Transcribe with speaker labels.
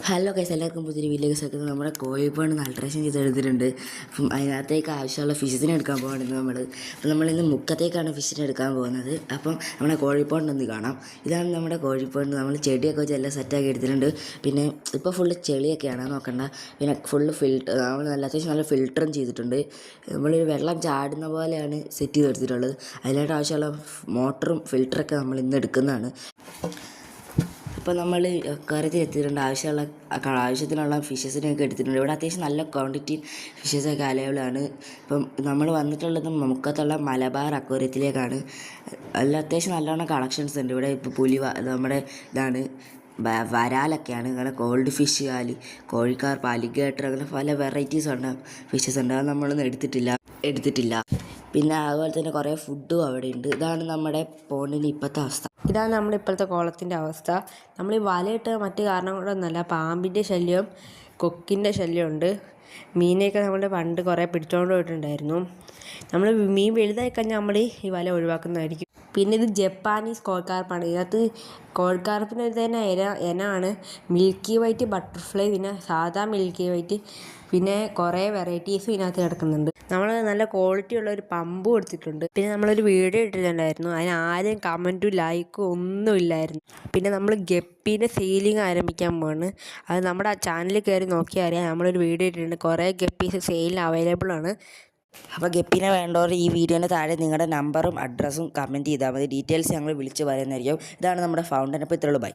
Speaker 1: Hello guys, എല്ലാവർക്കും പുതിയ videos ഒക്കെ നമ്മുടെ കോഴിപ്പോണ്ട് അൾട്രേഷൻ ചെയ്ത് എടുത്തിട്ടുണ്ട്. അപ്പം അതിനകത്തേക്ക് ആവശ്യമുള്ള ഫിഷിനെ എടുക്കാൻ പോകുന്നത് അപ്പം നമ്മളിന്ന് മുക്കത്തേക്കാണ് ഫിഷിനെ എടുക്കാൻ പോകുന്നത്. അപ്പം നമ്മുടെ കോഴിപ്പോണ്ടൊന്ന് കാണാം. ഇതാണ് നമ്മുടെ കോഴിപ്പോണ്ട്. നമ്മൾ ചെടിയൊക്കെ വെച്ച് എല്ലാം സെറ്റാക്കി എടുത്തിട്ടുണ്ട്. പിന്നെ ഇപ്പോൾ ഫുള്ള് ചെളിയൊക്കെയാണ്, നോക്കണ്ട. പിന്നെ ഫുള്ള് നമ്മൾ അത്യാവശ്യം നല്ല ഫിൽറ്ററും ചെയ്തിട്ടുണ്ട്. നമ്മൾ വെള്ളം ചാടുന്ന പോലെയാണ് സെറ്റ് ചെയ്തെടുത്തിട്ടുള്ളത്. അതിനായിട്ട് ആവശ്യമുള്ള മോട്ടറും ഫിൽറ്ററൊക്കെ നമ്മൾ ഇന്ന് എടുക്കുന്നതാണ്. അപ്പോൾ നമ്മൾ കരത്തിൽ എത്തിയിട്ടുണ്ട്. ആവശ്യത്തിനുള്ള ഫിഷസിനെയൊക്കെ എടുത്തിട്ടുണ്ട്. ഇവിടെ അത്യാവശ്യം നല്ല ക്വാണ്ടിറ്റി ഫിഷസൊക്കെ അവൈലബിളാണ്. ഇപ്പം നമ്മൾ വന്നിട്ടുള്ളത് മുക്കത്തുള്ള മലബാർ അക്വേറിയത്തിലേക്കാണ്. അത്യാവശ്യം നല്ലോണം കളക്ഷൻസ് ഉണ്ട് ഇവിടെ. ഇപ്പോൾ നമ്മുടെ ഇതാണ് വരാലൊക്കെയാണ്, അങ്ങനെ ഗോൾഡ് ഫിഷ്, കോഴിക്കാർപ്പ്, അലിഗേറ്റർ, അങ്ങനെ പല വെറൈറ്റീസ് ഉണ്ട് ഫിഷസ് ഉണ്ട്. അത് നമ്മളൊന്നും എടുത്തിട്ടില്ല. പിന്നെ അതുപോലെ തന്നെ കുറേ ഫുഡും അവിടെ ഉണ്ട്. ഇതാണ് നമ്മുടെ പോണ്ടിൻ്റെ ഇപ്പോഴത്തെ അവസ്ഥ.
Speaker 2: ഇതാണ് നമ്മുടെ ഇപ്പോഴത്തെ കോളത്തിൻ്റെ അവസ്ഥ. നമ്മൾ ഈ വലയിട്ട് മറ്റു കാരണം കൊണ്ടൊന്നുമല്ല, പാമ്പിൻ്റെ ശല്യം, കൊക്കിൻ്റെ ശല്യമുണ്ട്. മീനെയൊക്കെ നമ്മൾ പണ്ട് കുറേ പിടിച്ചുകൊണ്ട് പോയിട്ടുണ്ടായിരുന്നു. നമ്മൾ മീൻ വലുതായി കഴിഞ്ഞാൽ നമ്മൾ ഈ വല ഒഴിവാക്കുന്നതായിരിക്കും. പിന്നെ ഇത് ജപ്പാനീസ് കോഴിക്കാർപ്പാണ്. ഇതിനകത്ത് കോഴിക്കാർപ്പിന് തന്നെ ഇനമാണ് മിൽക്കി വൈറ്റ് ബട്ടർഫ്ലൈ, പിന്നെ സാധാ മിൽക്കി വൈറ്റ്, പിന്നെ കുറേ വെറൈറ്റീസും ഇതിനകത്ത് കിടക്കുന്നുണ്ട്. നമ്മൾ നല്ല ക്വാളിറ്റി ഉള്ള ഒരു പമ്പ് കൊടുത്തിട്ടുണ്ട്. പിന്നെ നമ്മളൊരു വീഡിയോ ഇട്ടിട്ടുണ്ടായിരുന്നു, അതിന് ആരും കമൻറ്റും ലൈക്കും ഒന്നും ഇല്ലായിരുന്നു. പിന്നെ നമ്മൾ ഗപ്പീൻ്റെ സെയിലിംഗ് ആരംഭിക്കാൻ പോവാണ്. അത് നമ്മുടെ ചാനലിൽ കയറി നോക്കിയാൽ അറിയാം. നമ്മളൊരു വീഡിയോ ഇട്ടിട്ടുണ്ട്, കുറേ ഗപ്പീസ് സെയിലിന് അവൈലബിൾ ആണ്.
Speaker 1: അപ്പോൾ ഗപ്പിനെ വേണ്ടവർ ഈ വീഡിയോൻ്റെ താഴെ നിങ്ങളുടെ നമ്പറും അഡ്രസ്സും കമൻറ്റ് ചെയ്താൽ മതി. ഡീറ്റെയിൽസ് ഞങ്ങൾ വിളിച്ച് പറയുന്നതായിരിക്കും. ഇതാണ് നമ്മുടെ ഫൗണ്ടൻ. അപ്പോൾ ഇത്രയുള്ളൂ. ബൈ.